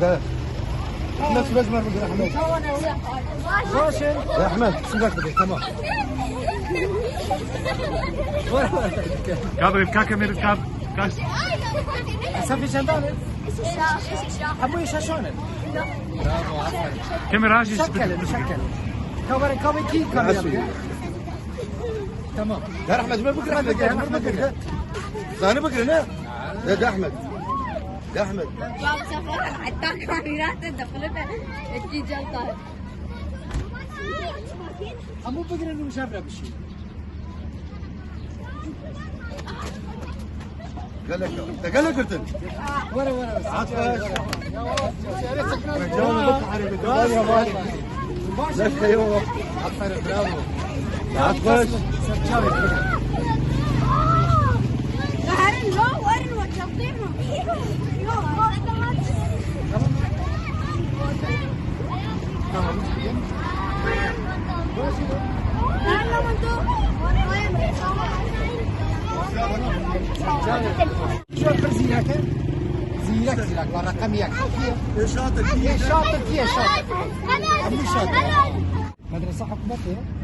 ده احمد شو بجمر يا احمد يا احمد شو بجمر تمام كابر الكاكا كاب كاس صافي شندانه ابوي شاشونه كاميرا جي مشكل كوبري كي كاميرا تمام يا احمد ما بكره احمد ثاني بكره هنا ده احمد يا احمد جاب سفر حتى كاميرات دخلتها تجي جلطه مو بقدر انه مسافره بالشيء قال لك انت قال لك قلت ورا بس عطش لك ايوه برافو عطش هرن لو ورن وتقديمه شو زينك زينك والرقم ياك شاطر شاطر كيف شاطر انا مدرسة حكومتية